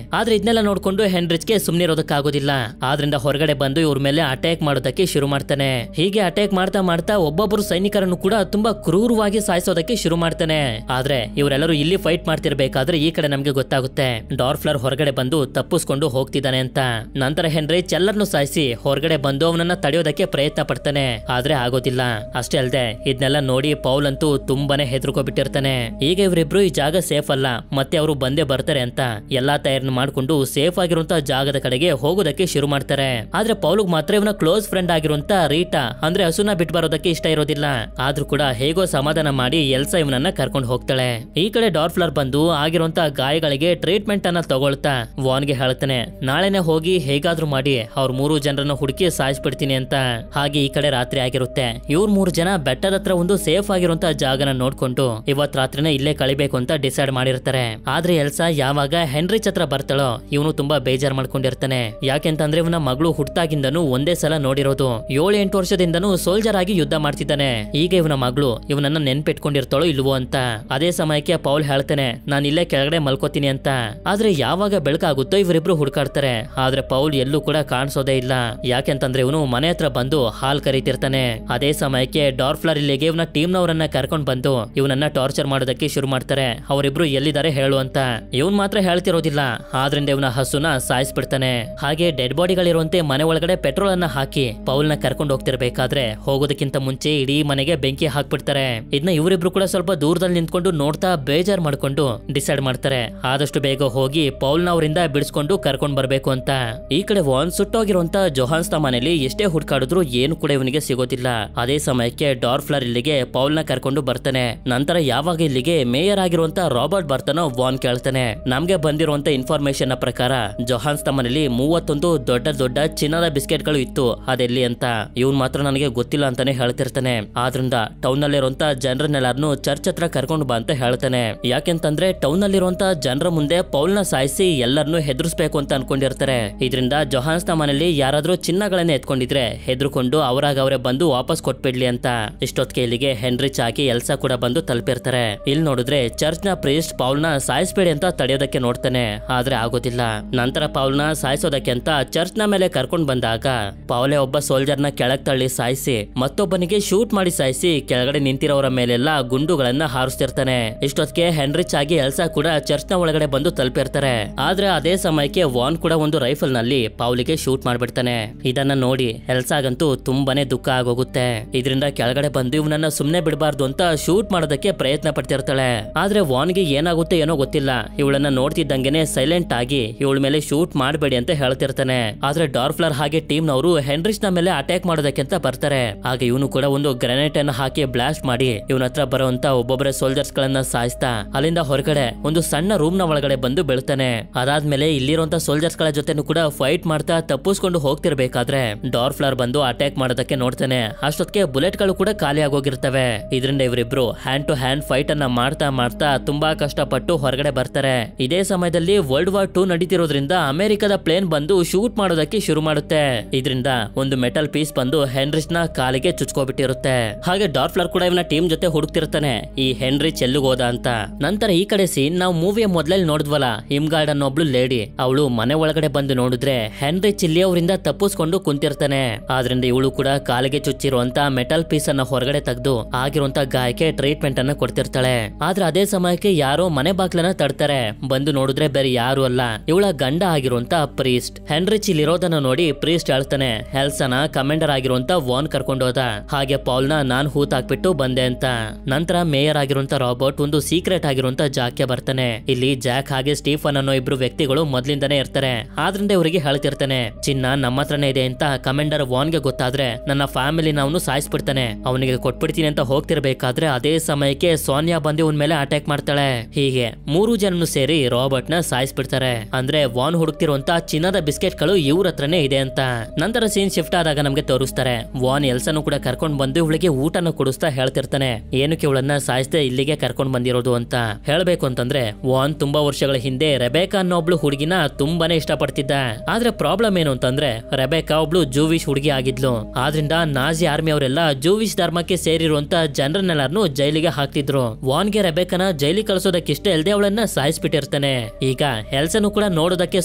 ಆದ್ರೆ ಇದನ್ನೆಲ್ಲ ನೋಡ್ಕೊಂಡು ಹೆನ್ರಿಚ್ಗೆ ಸುಮ್ನಿರೋದಕ್ಕಾಗೋದಿಲ್ಲ. ಆದ್ರಿಂದ ಹೊರಗಡೆ ಬಂದು ಇವ್ರ ಮೇಲೆ ಅಟ್ಯಾಕ್ ಮಾಡೋದಕ್ಕೆ ಶುರು ಮಾಡ್ತಾನೆ. ಹೀಗೆ ಅಟ್ಯಾಕ್ ಮಾಡ್ತಾ ಮಾಡ್ತಾ ಒಬ್ಬೊಬ್ಬರು ಸೈನಿಕರನ್ನು ಕೂಡ ತುಂಬಾ ಕ್ರೂರವಾಗಿ ಸಾಯಿಸೋದಕ್ಕೆ ಶುರು ಮಾಡ್ತಾನೆ. ಆದ್ರೆ ಇವರೆಲ್ಲರೂ ಇಲ್ಲಿ ಫೈಟ್ ಮಾಡ್ತಿರ್ಬೇಕಾದ್ರೆ ಈ ಕಡೆ ನಮ್ಗೆ ಗೊತ್ತಾಗುತ್ತೆ ಡಾರ್ಫ್ಲರ್ ಹೊರಗಡೆ ಬಂದು ತಪ್ಪಿಸ್ಕೊಂಡು ಹೋಗ್ತಿದ್ದಾನೆ ಅಂತ. ನಂತರ ಹೆನ್ರಿಚ್ ಎಲ್ಲರನ್ನು ಸಾಯಿಸಿ ಹೊರಗಡೆ ಬಂದು ಅವನನ್ನ ತಡೆಯೋದಕ್ಕೆ ಪ್ರಯತ್ನ ಪಡ್ತಾನೆ. ಆದ್ರೆ ಆಗೋದಿಲ್ಲ. ಅಷ್ಟೇ ಅಲ್ಲದೆ ಇದನ್ನೆಲ್ಲ ನೋಡಿ ಪೌಲ್ ಅಂತೂ ತುಂಬಾನೇ ಹೆದರ್ಕೊಬಿಟ್ಟಿರ್ತಾನೆ. ಈಗ ಇವರಿಬ್ರು ಈ ಜಾಗ ಸೇಫ್ ಅಲ್ಲ ಮತ್ತೆ ಅವರು ಬಂದೇ ಬರ್ತಾರೆ ಅಂತ ಎಲ್ಲಾ ತಯಾರಿ ಮಾಡ್ಕೊಂಡು ಸೇಫ್ ಆಗಿರುವಂತ ಜಾಗದ ಕಡೆಗೆ ಹೋಗೋದಕ್ಕೆ ಶುರು ಮಾಡ್ತಾರೆ. ಆದ್ರೆ ಪೌಲ್ಗ್ ಮಾತ್ರ ಇವನ ಕ್ಲೋಸ್ ಫ್ರೆಂಡ್ ಆಗಿರುವಂತ ರೀಟಾ ಅಂದ್ರೆ ಹಸುನ ಬಿಟ್ಟು ಬರೋದಕ್ಕೆ ಇಷ್ಟ ಇರೋದಿಲ್ಲ. ಆದ್ರೂ ಕೂಡ ಹೇಗೋ ಸಮಾಧಾನ ಮಾಡಿ ಎಲ್ಸಾ ಇವನನ್ನ ಕರ್ಕೊಂಡು ಹೋಗ್ತಾಳೆ. ಈ ಕಡೆ ಡಾರ್ಫ್ಲರ್ ಬಂದು ಆಗಿರುವಂತ ಗಾಯಗಳಿಗೆ ಟ್ರೀಟ್ಮೆಂಟ್ ಅನ್ನ ತಗೊಳ್ತಾ ವಾನ್ಗೆ ಹೇಳ್ತಾನೆ ನಾಳೆನೆ ಹೋಗಿ ಹೇಗಾದ್ರೂ ಮಾಡಿ ಅವ್ರ 3 ಜನರನ್ನ ಹುಡುಕಿ ಸಾಯಿಸ್ಬಿಡ್ತೀನಿ ಅಂತ. ಹಾಗೆ ಈ ಕಡೆ ರಾತ್ರಿ ಆಗಿರುತ್ತೆ. ಇವ್ರ 3 ಜನ ಬೆಟ್ಟದ ಹತ್ರ ಒಂದು ಸೇಫ್ ಆಗಿರುವಂತ ಜಾಗನ ನೋಡ್ಕೊಂಡು ಇವತ್ ರಾತ್ರಿನ ಇಲ್ಲೇ ಕಳಿಬೇಕು ಅಂತ ಡಿಸೈಡ್ ಮಾಡಿರ್ತಾರೆ. ಆದ್ರೆ ಎಲ್ಸಾ ಯಾವಾಗ ಹೆನ್ರಿಚ್ ಹತ್ರ ಬರ್ತಾಳೋ ಇವನು ತುಂಬಾ ಬೇಜಾರ್ ಮಾಡ್ಕೊಂಡಿರ್ತಾನೆ. ಯಾಕೆಂತಂದ್ರೆ ಇವನ ಮಗಳು ಹುಟ್ಟಾಗಿಂದನೂ ಒಂದೇ ಸಲ ನೋಡಿರೋದು. 7-8 ವರ್ಷದಿಂದನೂ ಸೋಲ್ಜರ್ ಆಗಿ ಯುದ್ಧ ಮಾಡ್ತಿದ್ದಾನೆ. ಈಗ ಇವನ ಮಗಳು ಇವನನ್ನ ನೆನ್ಪಿಟ್ಕೊಂಡಿರ್ತಾಳೋ ಇಲ್ವೋ ಅಂತ. ಅದೇ ಸಮಯಕ್ಕೆ ಪೌಲ್ ಹೇಳ್ತಾನೆ ನಾನು ಇಲ್ಲೇ ಕೆಳಗಡೆ ಮಲ್ಕೋತೀನಿ ಅಂತ. ಆದ್ರೆ ಯಾವಾಗ ಬೆಳಕಾಗುತ್ತೋ ಇವರಿಬ್ರು ಹುಡುಕಾಡ್ತಾರೆ. ಆದ್ರೆ ಪೌಲ್ ಎಲ್ಲೂ ಕೂಡ ಕಾಣಿಸೋದೇ ಇಲ್ಲ. ಯಾಕೆಂತಂದ್ರೆ ಇವನು ಮನೆ ಹತ್ರ ಬಂದು ಹಾಲ್ ಕರೀತಿರ್ತಾನೆ. ಅದೇ ಸಮಯಕ್ಕೆ ಡಾರ್ಫ್ಲರ್ ಇಲ್ಲಿಗೆ ಇವನ ಟೀಮ್ ನವರನ್ನ ಕರ್ಕೊಂಡ್ ಬಂದು ಇವನನ್ನ ಟಾರ್ಚರ್ ಮಾಡೋದಕ್ಕೆ ಶುರು ಮಾಡ್ತಾರೆ. ಅವರಿಬ್ರು ಎಲ್ಲಿದ್ದಾರೆ ಹೇಳು ಅಂತ. ಇವನ್ ಮಾತ್ರ ಹೇಳ್ತಿರೋದಿಲ್ಲ. ಆದ್ರಿಂದ ಇವನ ಹಸುನ ಸಾಯಿಸ್ಬಿಡ್ತಾನೆ. ಹಾಗೆ ಡೆಡ್ ಬಾಡಿಗಳಿರುವಂತೆ ಮನೆ ಒಳಗಡೆ ಪೆಟ್ರೋಲ್ ಅನ್ನ ಹಾಕಿ ಪೌಲ್ ನ ಕರ್ಕೊಂಡು ಹೋಗ್ತಿರ್ಬೇಕಾದ್ರೆ ಹೋಗೋದಕ್ಕಿಂತ ಮುಂಚೆ ಇಡೀ ಮನೆಗೆ ಬೆಂಕಿ ಹಾಕ್ಬಿಡ್ತಾರೆ. ಇದನ್ನ ಇವರಿಬ್ರು ಕೂಡ ಸ್ವಲ್ಪ ದೂರದಲ್ಲಿ ನಿಂತ್ಕೊಂಡು ನೋಡ್ತಾ ಬೇಜಾರ್ ಮಾಡ್ಕೊಂಡು ಡಿಸೈಡ್ ಮಾಡ್ತಾರೆ ಆದಷ್ಟು ಬೇಗ ಹೋಗಿ ಪೌಲ್ ನ ಅವರಿಂದ ಬಿಡಿಸ್ಕೊಂಡು ಕರ್ಕೊಂಡ್ ಬರ್ಬೇಕು ಅಂತ. ಈ ಕಡೆ ವಾನ್ ಸುಟ್ಟೋಗಿರುವಂತ ಜೊಹಾನ್ಸ್ ಮನೆಯಲ್ಲಿ ಎಷ್ಟೇ ಹುಡ್ಕಾಡಿದ್ರು ಏನು ಕೂಡ ಇವನಿಗೆ ಸಿಗೋದಿಲ್ಲ. ಅದೇ ಸಮಯಕ್ಕೆ ಡಾರ್ಫ್ಲರ್ ಇಲ್ಲಿಗೆ ಪೌಲ್ ನ ಕರ್ಕೊಂಡು ಬರ್ತಾನೆ. ನಂತರ ಯಾವಾಗ ಇಲ್ಲಿಗೆ ಮೇಯರ್ ಆಗಿರುವಂತ ರಾಬರ್ಟ್ ಬರ್ತಾನೋ ವಾನ್ ಕೇಳ್ತಾನೆ ನಮ್ಗೆ ಬಂದಿರುವಂತ ಇನ್ಫಾರ್ಮೇಶನ್ ನ ಪ್ರಕಾರ ಜೊಹಾನ್ಸ್ ಮನೆಯಲ್ಲಿ 31 ದೊಡ್ಡ ದೊಡ್ಡ ಚಿನ್ನದ ಬಿಸ್ಕೆಟ್ ಗಳು ಇತ್ತು ಅದೆಲ್ಲಿ ಅಂತ. ಇವನ್ ಮಾತ್ರ ನನಗೆ ಗೊತ್ತಿಲ್ಲ ಅಂತಾನೆ ಹೇಳ್ತಿರ್ತಾನೆ. ಆದ್ರಿಂದ ಟೌನ್ ನಲ್ಲಿರುವಂತ ಜನರನ್ನೆಲ್ಲಾರನು ಚರ್ಚ್ ಹತ್ರ ಕರ್ಕೊಂಡು ಬಾ ಅಂತ ಹೇಳ್ತಾನೆ. ಯಾಕೆಂತಂದ್ರೆ ಟೌನ್ ನಲ್ಲಿರುವಂತ ಜನರ ಮುಂದೆ ಪೌಲ್ ನ ಸಾಯಿಸಿ ಎಲ್ಲರನ್ನು ಹೆದರ್ಸ್ಬೇಕು ಅಂತ ಅನ್ಕೊಂಡಿರ್ತಾರೆ. ಇದರಿಂದ ಜೊಹಾನ್ಸ್ ಮನೆಯಲ್ಲಿ ಯಾರಾದ್ರೂ ಚಿನ್ನಗಳನ್ನ ಎತ್ಕೊಂಡಿದ್ರೆ ಹೆದರ್ಕೊಂಡು ಅವರಾಗ ಅವರೇ ಬಂದು ವಾಪಸ್ ಕೊಟ್ಬಿಡ್ಲಿ ಅಂತ. ಇಷ್ಟೊತ್ತಿಗೆ ಇಲ್ಲಿಗೆ ಹೆನ್ರಿಚ್ ಆಗಿ ಎಲ್ಸಾ ಕೂಡ ಬಂದು ತಲುಪಿರ್ತಾರೆ. ಇಲ್ಲಿ ನೋಡಿದ್ರೆ ಚರ್ಚ್ ನ ಪ್ರೀಸ್ಟ್ ಪೌಲ್ ನ ಸಾಯಿಸ್ಬೇಡಿ ಅಂತ ತಡೆಯೋದಕ್ಕೆ ನೋಡ್ತಾನೆ. ಆದ್ರೆ ಆಗೋದಿಲ್ಲ. ನಂತರ ಪೌಲ್ ನ ಸಾಯಿಸೋದಕ್ಕೆ ಅಂತ ಚರ್ಚ್ ನ ಮೇಲೆ ಕರ್ಕೊಂಡ್ ಬಂದಾಗ ಪೌಲೆ ಒಬ್ಬ ಸೋಲ್ಜರ್ ನ ಕೆಳಗ್ ತಳ್ಳಿ ಸಾಯಿಸಿ ಮತ್ತೊಬ್ಬನಿಗೆ ಶೂಟ್ ಮಾಡಿ ಸಾಯಿಸಿ ಕೆಳಗಡೆ ನಿಂತಿರೋರ ಮೇಲೆಲ್ಲ ಗುಂಡುಗಳನ್ನ ಹಾರಿಸ್ತಿರ್ತಾನೆ. ಇಷ್ಟೊತ್ತಿಗೆ ಹೆನ್ರಿಚ್ ಆಗಿ ಎಲ್ಸಾ ಕೂಡ ಚರ್ಚ್ ನ ಒಳಗಡೆ ಬಂದು ತಲುಪಿರ್ತಾರೆ. ಆದ್ರೆ ಅದೇ ಸಮಯಕ್ಕೆ ವಾನ್ ಕೂಡ ಒಂದು ರೈಫಲ್ ನಲ್ಲಿ ಪೌಲಿಗೆ ಶೂಟ್ ಮಾಡ್ಬಿಡ್ತಾನೆ. ಇದನ್ನ ನೋಡಿ ಎಲ್ಸಾಗಂತೂ ತುಂಬಾನೇ ದುಃಖ ಆಗೋಗುತ್ತೆ. ಇದರಿಂದ ಕೆಳಗಡೆ ಬಂದು ಇವನನ್ನ ಸುಮ್ನೆ ಬಿಡಬಾರ್ದು ಅಂತ ಶೂಟ್ ಮಾಡೋದಕ್ಕೆ ಪ್ರಯತ್ನ ಪಡ್ತಿರ್ತಾಳೆ. ಆದ್ರೆ ವಾನ್ಗೆ ಏನಾಗುತ್ತೆ ಏನೋ ಗೊತ್ತಿಲ್ಲ. ಇವಳನ್ನ ನೋಡ್ತಿದ್ದಂಗೆನೆ ಸೈಲೆಂಟ್ ಆಗಿ ಇವಳ ಮೇಲೆ ಶೂಟ್ ಮಾಡಬೇಡಿ ಅಂತ ಹೇಳ್ತಿರ್ತಾನೆ. ಆದ್ರೆ ಡಾರ್ಫ್ಲರ್ ಹಾಗೆ ಟೀಮ್ ನವರು ಹೆನ್ರಿಚ್ ನ ಮೇಲೆ ಅಟ್ಯಾಕ್ ಮಾಡೋದಕ್ಕೆ ಅಂತ ಬರ್ತಾರೆ. ಆಗ ಇವನು ಕೂಡ ಒಂದು ಗ್ರೆನೇಟ್ ಅನ್ನು ಹಾಕಿ ಬ್ಲಾಸ್ಟ್ ಮಾಡಿ ಇವನ ಹತ್ರ ಬರುವಂತ ಒಬ್ಬೊಬ್ಬರೇ ಸೋಲ್ಜರ್ಸ್ ಗಳನ್ನ ಸಾಯಿಸ್ತಾ ಅಲ್ಲಿಂದ ಹೊರಗಡೆ ಒಂದು ಸಣ್ಣ ರೂಮ್ ನ ಒಳಗಡೆ ಬಂದು ಬೀಳ್ತಾನೆ. ಅದಾದ್ಮೇಲೆ ಇಲ್ಲಿರುವಂತ ಸೋಲ್ಜರ್ಸ್ ಗಳ ಜೊತೆನೂ ಕೂಡ ಫೈಟ್ ಮಾಡ್ತಾ ತಪ್ಪಿಸ್ಕೊಂಡು ಹೋಗ್ತಿರ್ಬೇಕಾದ್ರೆ ಡಾರ್ಫ್ಲರ್ ಬಂದು ಅಟ್ಯಾಕ್ ಮಾಡೋದಕ್ಕೆ ನೋಡ್ತಾನೆ. ಅಷ್ಟೊತ್ತಿಗೆ ಬುಲೆಟ್ ಗಳು ಕೂಡ ಖಾಲಿ ಆಗೋಗಿರ್ತವೆ. ಇದರಿಂದ ಇವರಿಬ್ರು ಹ್ಯಾಂಡ್ ಟು ಹ್ಯಾಂಡ್ ಫೈಟ್ ಅನ್ನ ಮಾಡ್ತಾ ಮಾಡ್ತಾ ತುಂಬಾ ಕಷ್ಟಪಟ್ಟು ಹೊರಗಡೆ ಬರ್ತಾರೆ. ಇದೇ ಸಮಯದಲ್ಲಿ ವರ್ಲ್ಡ್ ವಾರ್ 2 ನಡೀತಿರೋದ್ರಿಂದ ಅಮೆರಿಕದ ಪ್ಲೇನ್ ಬಂದು ಶೂಟ್ ಮಾಡೋದಕ್ಕೆ ಶುರು ಮಾಡುತ್ತೆ. ಇದರಿಂದ ಒಂದು ಮೆಟಲ್ ಪೀಸ್ ಬಂದು ಹೆನ್ರಿಚ್ ನ ಕಾಲಿಗೆ ಚುಚ್ಕೋಬಿಟ್ಟಿರುತ್ತೆ. ಹಾಗೆ ಡಾರ್ಫ್ಲರ್ ಕೂಡ ಇವನ ಟೀಮ್ ಜೊತೆ ಹುಡುಕ್ತಿರ್ತಾನೆ ಈ ಹೆನ್ರಿಚ್ ಎಲ್ಲಿಗೋದ ಅಂತ. ನಂತರ ಈ ಕಡೆ ಸೀನ್ ನಾವು ಮೂವಿಯ ಮೊದಲಲ್ಲಿ ನೋಡಿದ್ವಲ್ಲ ಹಿಮ್ಗಾರ್ಡ್ ಅನ್ನೋ ಒಬ್ಳು ಲೇಡಿ ಅವಳು ಮನೆ ಒಳಗಡೆ ಬಂದು ನೋಡಿದ್ರೆ ಹೆನ್ರಿಚ್ ಇಲ್ಲಿ ಅವರಿಂದ ತಪ್ಪಿಸ್ಕೊಂಡು ಕುಂತಿರ್ತಾನೆ. ಆದ್ರಿಂದ ಇವಳು ಕೂಡ ಕಾಲಿಗೆ ಚುಚ್ಚಿರುವಂತ ಮೆಟಲ್ ಪೀಸ್ ಅನ್ನ ಹೊರಗಡೆ ತೆಗೆದು ಆಗಿರುವಂತ ಗಾಯಕ್ಕೆ ಟ್ರೀಟ್ಮೆಂಟ್ ಅನ್ನ ಕೊಡ್ತಿರ್ತಾಳೆ. ಆದ್ರೆ ಅದೇ ಸಮಯಕ್ಕೆ ಯಾರೋ ಮನೆ ಬಾಗ್ಲನ್ನ ತಡ್ತಾರೆ. ಬಂದು ನೋಡಿದ್ರೆ ಬೇರೆ ಯಾರು ಅಲ್ಲ ಇವಳ ಗಂಡ ಆಗಿರುವಂತ ಪ್ರೀಸ್ಟ್. ಹೆನ್ರಿಚ್ ಇಲ್ಲಿರೋದನ್ನ ನೋಡಿ ಪ್ರೀಸ್ಟ್ ಹೇಳ್ತಾನೆ ಎಲ್ಸಾನ ಕಮಾಂಡರ್ ಆಗಿರುವಂತ ವಾನ್ ಕರ್ಕೊಂಡೋದ. ಹಾಗೆ ಪೌಲ್ ನ ನಾನ್ ಹೂತ್ ಹಾಕ್ಬಿಟ್ಟು ಬಂದೆ ಅಂತ. ನಂತರ ಮೇಯರ್ ಆಗಿರುವಂತ ರಾಬರ್ಟ್ ಒಂದು ಸೀಕ್ರೆಟ್ ಆಗಿರುವಂತ ಜಾಕ್ಗೆ ಬರ್ತಾನೆ. ಇಲ್ಲಿ ಜಾಕ್ ಹಾಗೆ ಸ್ಟೀಫನ್ ಅನ್ನೋ ಇಬ್ರು ವ್ಯಕ್ತಿಗಳು ಮೊದ್ಲಿಂದಾನೇ ಇರ್ತಾರೆ. ಆದ್ರಿಂದ ಇವರಿಗೆ ಹೇಳ್ತಿರ್ತಾನೆ ಚಿನ್ನ ನಮ್ಮ ಹತ್ರನೇ ಇದೆ ಅಂತ. ಕಮಾಂಡರ್ ವಾನ್ಗೆ ಗೊತ್ತಾದ್ರೆ ನನ್ನ ಫ್ಯಾಮಿಲಿ ಅವನು ಸಾಯಿಸ್ಬಿಡ್ತಾನೆ, ಅವನಿಗೆ ಕೊಟ್ಬಿಡ್ತೀನಿ ಅಂತ ಹೋಗ್ತಿರ್ಬೇಕಾದ್ರೆ ಅದೇ ಸಮಯಕ್ಕೆ ಸೋನಿಯಾ ಬಂದು ಅವನ ಮೇಲೆ ಅಟ್ಯಾಕ್ ಮಾಡ್ತಾಳೆ. ಹೀಗೆ 3 ಜನನು ಸೇರಿ ರಾಬರ್ಟ್ ನ ಸಾಯಿಸ್ಬಿಡ್ತಾರೆ. ಅಂದ್ರೆ ವಾನ್ ಹುಡುಕ್ತಿರುವಂತ ಚಿನ್ನದ ಬಿಸ್ಕೆಟ್ ಗಳು ಇವ್ರ ಹತ್ರನೇ ಇದೆ ಅಂತ. ನಂತರ ಸೀನ್ ಶಿಫ್ಟ್ ಆದಾಗ ನಮ್ಗೆ ತೋರಿಸ್ತಾರೆ ವಾನ್ ಎಲ್ಸನು ಕೂಡ ಕರ್ಕೊಂಡ್ ಬಂದು ಇವಳಿಗೆ ಊಟನ ಕೊಡಿಸ್ತಾ ಹೇಳ್ತಿರ್ತಾನೆ ಏನಕ್ಕೆ ಇವಳನ್ನ ಸಾಯಿಸ್ದೆ ಇಲ್ಲಿಗೆ ಕರ್ಕೊಂಡ್ ಬಂದಿರೋದು ಅಂತ. ಹೇಳ್ಬೇಕು ಅಂತಂದ್ರೆ ವಾನ್ ತುಂಬಾ ವರ್ಷಗಳ ಹಿಂದೆ ರೆಬೆಕಾ ಅನ್ನೋ ಒಬ್ಳು ಹುಡುಗಿನ ತುಂಬಾನೇ ಇಷ್ಟಪಡ್ತಿದ್ದ. ಆದ್ರೆ ಪ್ರಾಬ್ಲಮ್ ಏನು ಅಂತಂದ್ರೆ ರೆಬೆಕಾ ಒಬ್ಳು ಜೂವಿಶ್ ಹುಡುಗಿ ಆಗಿದ್ಲು. ಆದ್ರಿಂದ ನಾಜಿ ಆರ್ಮಿ ಅವರೆಲ್ಲ ಜೂವಿಶ್ ಧರ್ಮಕ್ಕೆ ಸೇರಿರುವಂತ ಜನರನ್ನೆಲ್ಲರನ್ನು ಜೈಲಿಗೆ ಹಾಕ್ತಿದ್ರು. ವಾನ್ಗೆ ರೆಬೆಕಾನ ಜೈಲಿಗೆ ಕಳಿಸೋದಕ್ಕಿಷ್ಟ ಇಲ್ದೆ ಅವಳನ್ನ ಸಾಯಿಸ್ಬಿಟ್ಟಿರ್ತಾನೆ. ಈಗ ಎಲ್ಸನು ಕೂಡ ನೋಡೋದಕ್ಕೆ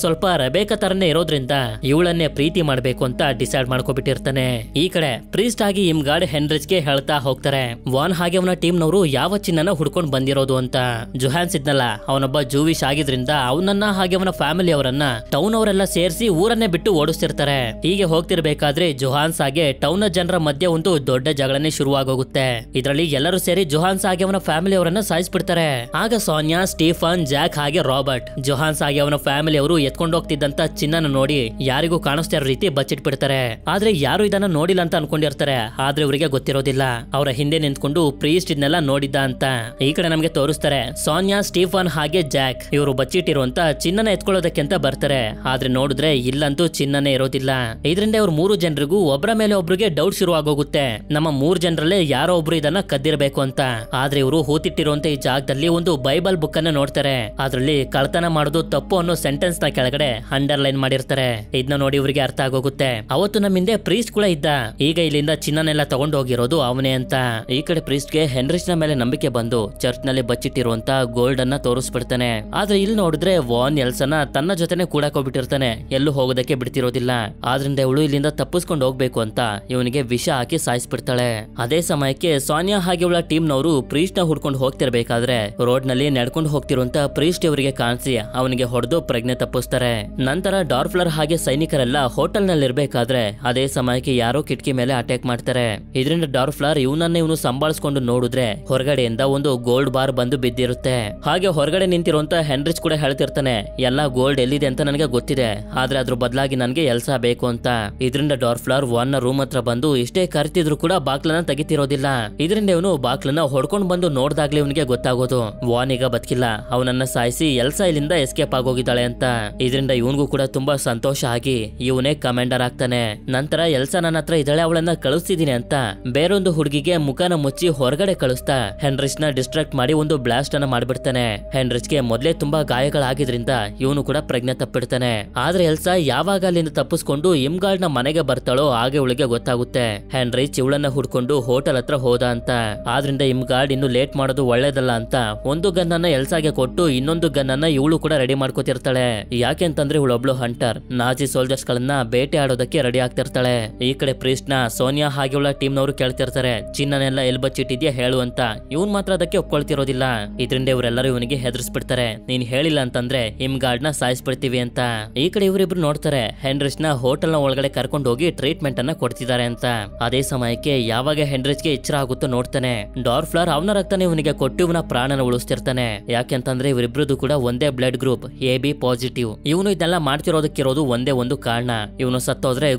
ಸ್ವಲ್ಪ ರೆಬೆಕಾ ತರನೇ ಇರೋದ್ರಿಂದ ಇವಳನ್ನೇ ಪ್ರೀತಿ ಮಾಡ್ಬೇಕು ಅಂತ ಡಿಸೈಡ್ ಮಾಡ್ಕೊಬಿಟ್ಟಿರ್ತಾನೆ. ಈ ಕಡೆ ಪ್ರೀಸ್ಟ್ ಆಗಿ ಇಮ್ಗಾರ್ಡ್ ಹೆನ್ರಿಚ್ಗೆ ಹೇಳ್ತಾ ಹೋಗ್ತಾರೆ ವಾನ್ ಹಾಗೆ ಅವನ ಟೀಮ್ ನವರು ಯಾವ ಚಿನ್ನನ ಹುಡ್ಕೊಂಡ್ ಬಂದಿರೋದು ಅಂತ. ಜೊಹಾನ್ಸ್ ಇದ್ನಲ್ಲ ಅವನೊಬ್ಬ ಜೂವಿಶ್ ಆಗಿದ್ರಿಂದ ಅವನನ್ನ ಹಾಗೆ ಅವನ ಫ್ಯಾಮಿಲಿ ಅವರನ್ನ ಟೌನ್ ಅವರೆಲ್ಲ ಸೇರಿಸಿ ಊರನ್ನೇ ಬಿಟ್ಟು ಓಡಿಸ್ತಿರ್ತಾರೆ. ಹೀಗೆ ಹೋಗ್ತಿರ್ಬೇಕಾದ್ರೆ ಜೊಹಾನ್ಸ್ ಹಾಗೆ ಟೌನ್ ನ ಜನರ ಮಧ್ಯೆ ಒಂದು ದೊಡ್ಡ ಜಗಳನೆ ಶುರುವಾಗೋಗುತ್ತೆ. ಇದರಲ್ಲಿ ಎಲ್ಲರೂ ಸೇರಿ ಜೊಹಾನ್ಸ್ ಹಾಗೆ ಅವನ ಫ್ಯಾಮಿಲಿ ಅವರನ್ನ ಸಾಯಿಸ್ಬಿಡ್ತಾರೆ. ಆಗ ಸೋನಿಯಾ, ಸ್ಟೀಫನ್, ಜಾಕ್ ಹಾಗೆ ರಾಬರ್ಟ್ ಜೊಹಾನ್ಸ್ ಹಾಗೆ ಅವನ ಫ್ಯಾಮಿಲಿ ಅವರು ಎತ್ಕೊಂಡು ಹೋಗ್ತಿದ್ದಂತ ಚಿನ್ನನ ನೋಡಿ ಯಾರಿಗೂ ಕಾಣಿಸ್ತಾ ಇರೋ ರೀತಿ ಬಚ್ಚಿಟ್ಬಿಡ್ತಾರೆ. ಆದ್ರೆ ಯಾರು ಇದನ್ನ ನೋಡಿಲ್ಲ ಅಂತ ಅನ್ಕೊಂಡಿರ್ತಾರೆ. ಆದ್ರೆ ಇವರಿಗೆ ಗೊತ್ತಿರೋದಿಲ್ಲ ಅವರ ಹಿಂದೆ ನಿಂತ್ಕೊಂಡು ಪ್ರೀಸ್ಟ್ ಇದನ್ನೆಲ್ಲ ನೋಡಿದ್ದ ಅಂತ. ಈ ಕಡೆ ನಮ್ಗೆ ತೋರಿಸ್ತಾರೆ ಸೋನಿಯಾ, ಸ್ಟೀಫನ್ ಹಾಗೆ ಜಾಕ್ ಇವರು ಬಚ್ಚಿಟ್ಟಿರುವಂತ ಚಿನ್ನನ ಎತ್ಕೊಳ್ಳೋದಕ್ಕೆ ಅಂತ ಬರ್ತಾರೆ. ಆದ್ರೆ ನೋಡಿದ್ರೆ ಇಲ್ಲಂತೂ ಚಿನ್ನನೇ ಇರೋದಿಲ್ಲ. ಇದರಿಂದ ಇವ್ರು 3 ಜನರಿಗೂ ಒಬ್ಬರ ಮೇಲೆ ಒಬ್ರಿಗೆ ಡೌಟ್ ಶುರು ಆಗೋಗುತ್ತೆ. ನಮ್ಮ 3 ಜನರಲ್ಲೇ ಯಾರೋ ಒಬ್ರು ಇದನ್ನ ಕದ್ದಿರ್ಬೇಕು ಅಂತ. ಆದ್ರೆ ಇವರು ಹೂತಿಟ್ಟಿರುವಂತ ಈ ಜಾಗದಲ್ಲಿ ಒಂದು ಬೈಬಲ್ ಬುಕ್ ಅನ್ನ ನೋಡ್ತಾರೆ. ಅದ್ರಲ್ಲಿ ಕಳ್ತನ ಮಾಡೋದು ತಪ್ಪು ಅನ್ನೋ ಸೆಂಟೆನ್ಸ್ ನ ಕೆಳಗಡೆ ಅಂಡರ್ಲೈನ್ ಮಾಡಿರ್ತಾರೆ. ಇದನ್ನ ನೋಡಿ ಇವರಿಗೆ ಅರ್ಥ ಆಗೋಗುತ್ತೆ ಅವತ್ತು ನಮ್ಮ ಹಿಂದೆ ಪ್ರೀಸ್ಟ್ ಕೂಡ ಇದ್ದ. ಈಗ ಇಲ್ಲಿಂದ ಚಿನ್ನನೆಲ್ಲ ತಗೊಂಡು ಹೋಗಿರೋದು ಅವನೇ ಅಂತ. ಈ ಕಡೆ ಪ್ರೀಸ್ಟ್ ಗೆ ಹೆನ್ರಿಚ್ ನ ಮೇಲೆ ನಂಬಿಕೆ ಬಂದು ಚರ್ಚ್ ನಲ್ಲಿ ಬಚ್ಚಿಟ್ಟಿರುವಂತ ಗೋಲ್ಡ್ ಅನ್ನ ತೋರಿಸ್ಬಿಡ್ತಾನೆ. ಆದ್ರೆ ಇಲ್ಲಿ ನೋಡಿದ್ರೆ ವಾನ್ ಎಲ್ಸನ ತನ್ನ ಜೊತೆನೆ ಕೂಡಾಕೋಬಿಟ್ಟಿರ್ತಾನೆ. ಎಲ್ಲೂ ಹೋಗೋದಕ್ಕೆ ಬಿಡ್ತಿರೋದಿಲ್ಲ. ಆದ್ರಿಂದ ಇವಳು ಇಲ್ಲಿಂದ ತಪ್ಪಿಸ್ಕೊಂಡು ಹೋಗ್ಬೇಕು ಅಂತ ಇವನಿಗೆ ವಿಷ ಹಾಕಿ ಸಾಯಿಸ್ಬಿಡ್ತಾಳೆ. ಅದೇ ಸಮಯಕ್ಕೆ ಸೋನಿಯಾ ಹಾಗೆ ಇವಳ ಟೀಮ್ ನವರು ಪ್ರೀಸ್ಟ್ ನ ಹುಡ್ಕೊಂಡು ಹೋಗ್ತಿರ್ಬೇಕಾದ್ರೆ ರೋಡ್ ನಲ್ಲಿ ನಡ್ಕೊಂಡು ಹೋಗ್ತಿರುವಂತ ಪ್ರೀಸ್ಟ್ ಇವರಿಗೆ ಕಾಣಿಸಿ ಅವನಿಗೆ ಹೊಡೆದು ಪ್ರಜ್ಞೆ ತಪ್ಪಿಸ್ತಾರೆ. ನಂತರ ಡಾರ್ಫ್ಲರ್ ಹಾಗೆ ಸೈನಿಕರೆಲ್ಲ ಹೋಟೆಲ್ ನಲ್ಲಿ ಇರ್ಬೇಕಾದ್ರೆ ಅದೇ ಸಮಯಕ್ಕೆ ಯಾರೋ ಕಿಟಕಿ ಮೇಲೆ ಅಟ್ಯಾಕ್ ಮಾಡ್ತಾರೆ. ಇದರಿಂದ ಡಾರ್ಫ್ಲರ್ ಇವನು ಸಂಭಾಳಿಸ್ಕೊಂಡು ನೋಡಿದ್ರೆ ಹೊರಗಡೆಯಿಂದ ಒಂದು ಗೋಲ್ಡ್ ಬಾರ್ ಬಂದು ಬಿದ್ದಿರುತ್ತೆ. ಹಾಗೆ ಹೊರಗಡೆ ನಿಂತಿರುವಂತ ಹೆನ್ರಿಚ್ ಕೂಡ ಹೇಳ್ತಿರ್ತಾನೆ ಎಲ್ಲಾ ಗೋಲ್ಡ್ ಎಲ್ಲಿದೆ ಅಂತ ನನಗೆ ಗೊತ್ತಿದೆ, ಆದ್ರೆ ಅದ್ರ ಬದಲಾಗಿ ನನ್ಗೆ ಎಲ್ಸ ಬೇಕು ಅಂತ. ಇದರಿಂದ ಡಾರ್ಫ್ಲರ್ ವಾನ್ ನ ರೂಮ್ ಹತ್ರ ಬಂದು ಇಷ್ಟೇ ಕರಿತಿದ್ರು ಕೂಡ ಬಾಕ್ಲನ್ನ ತೆಗಿತಿರೋದಿಲ್ಲ. ಇದರಿಂದ ಇವನು ಬಾಕ್ಲನ್ನ ಹೊಡ್ಕೊಂಡ್ ಬಂದು ನೋಡ್ದಾಗ್ಲೇ ಇವನಿಗೆ ಗೊತ್ತಾಗೋದು ವಾನ್ ಈಗ ಬದುಕಿಲ್ಲ, ಅವನನ್ನ ಸಾಯಿಸಿ ಎಲ್ಸ ಇಲ್ಲಿಂದ ಎಸ್ಕೇಪ್ ಆಗೋಗಿದ್ದಾಳೆ ಅಂತ. ಇದರಿಂದ ಇವನ್ಗೂ ಕೂಡ ತುಂಬಾ ಸಂತೋಷ ಆಗಿ ಇವನೇ ಕಮಾಂಡರ್ ಆಗ್ತಾನೆ. ನಂತರ ಎಲ್ಸ ನನ್ನ ಹತ್ರ ಇದ್ದಾಳೆ, ಅವಳನ್ನ ಕಳಿಸ್ತಿದೀನಿ ಅಂತ ಬೇರೊಂದು ಹುಡುಗಿಗೆ ಮುಖನ ಮುಚ್ಚಿ ಹೊರಗಡೆ ಕಳಿಸ್ತಾ ಹೆನ್ರಿಚ್ ನ ಡಿಸ್ಟ್ರಾಕ್ಟ್ ಮಾಡಿ ಒಂದು ಬ್ಲಾಸ್ಟ್ ಅನ್ನ ಮಾಡ್ಬಿಡ್ತಾನೆ. ಹೆನ್ರಿಚ್ ಗೆ ಮೊದ್ಲೇ ತುಂಬಾ ಗಾಯಗಳಾಗಿದ್ರಿಂದ ಇವನು ಕೂಡ ಪ್ರಜ್ಞೆ ತಪ್ಪಿಡ್ತಾನೆ. ಆದ್ರೆ ಎಲ್ಸಾ ಯಾವಾಗ ಅಲ್ಲಿಂದ ತಪ್ಪಿಸ್ಕೊಂಡು ಇಮ್ಗಾರ್ಡ್ ನ ಮನೆಗೆ ಬರ್ತಾಳೋ ಹಾಗೆ ಇವಳಿಗೆ ಗೊತ್ತಾಗುತ್ತೆ ಹೆನ್ರಿಚ್ ಇವಳನ್ನ ಹುಡ್ಕೊಂಡು ಹೋಟೆಲ್ ಹತ್ರ ಹೋದ ಅಂತ. ಆದ್ರಿಂದ ಇಮ್ಗಾರ್ಡ್ ಇನ್ನು ಲೇಟ್ ಮಾಡೋದು ಒಳ್ಳೇದಲ್ಲ ಅಂತ ಒಂದು ಗನ್ ಅನ್ನ ಎಲ್ಸಾಗೆ ಕೊಟ್ಟು ಇನ್ನೊಂದು ಗನ್ ಅನ್ನ ಇವಳು ಕೂಡ ರೆಡಿ ಮಾಡ್ಕೋತಿರ್ತಾಳೆ. ಯಾಕೆಂತಂದ್ರೆ ಇವಳೊಬ್ಳು ಹಂಟರ್, ನಾಜಿ ಸೋಲ್ಜರ್ಸ್ ಗಳನ್ನ ಬೇಟೆ ಆಡೋದಕ್ಕೆ ರೆಡಿ ಆಗ್ತಿರ್ತಾಳೆ. ಈ ಕಡೆ ಪ್ರೀಸ್ಟ್ ನ ಸೋನಿಯಾ ಹಾಗೆ ಇವಳ ಟೀಮ್ ನವರು ಕೇಳ್ತಿರ್ತಾರೆ ಚಿನ್ನನೆಲ್ಲ ಎಲ್ ಬಚ್ಚಿಟ್ಟಿದ್ಯಾ ಹೇಳು ಅಂತ. ಇವನ್ ಮಾತ್ರ ಅದಕ್ಕೆ ಒಪ್ಕೊಳ್ತಿರೋದಿಲ್ಲ. ಇದರಿಂದ ಇವರೆಲ್ಲರೂ ಇವನಿಗೆ ಹೆದರ್ಸ್ಬಿಡ್ತಾರೆ, ನೀನ್ ಹೇಳಿಲ್ಲ ಅಂತಂದ್ರೆ ಇಮ್ಗಾರ್ಡ್ ನ ಸಾಯಿಸ್ಬಿಡ್ತೀವಿ ಅಂತ. ಈ ಕಡೆ ಇವರಿಬ್ರು ನೋಡ್ತಾರೆ ಹೆನ್ರಿಚ್ ನ ಹೋಟೆಲ್ ನ ಒಳಗಡೆ ಕರ್ಕೊಂಡು ಹೋಗಿ ಟ್ರೀಟ್ಮೆಂಟ್ ಅನ್ನ ಕೊಡ್ತಿದ್ದಾರೆ ಅಂತ. ಅದೇ ಸಮಯಕ್ಕೆ ಯಾವಾಗ ಹೆನ್ರಿಚ್ ಗೆ ಎಚ್ಚರ ಆಗುತ್ತೋ ನೋಡ್ತಾನೆ ಡಾರ್ಫ್ಲರ್ ಅವನ ರಕ್ತನ ಇವನಿಗೆ ಕೊಟ್ಟು ಇವನ ಪ್ರಾಣನ ಉಳಿಸ್ತಿರ್ತಾನೆ. ಯಾಕೆಂತಂದ್ರೆ ಇವರಿಬ್ರದ್ದು ಕೂಡ ಒಂದೇ ಬ್ಲಡ್ ಗ್ರೂಪ್ AB ಪಾಸಿಟಿವ್. ಇವನು ಇದೆಲ್ಲ ಮಾಡ್ತಿರೋದಕ್ಕಿರೋದು ಒಂದೇ ಒಂದು ಕಾರಣ, ಇವನು ಸತ್ತೋದ್ರೆ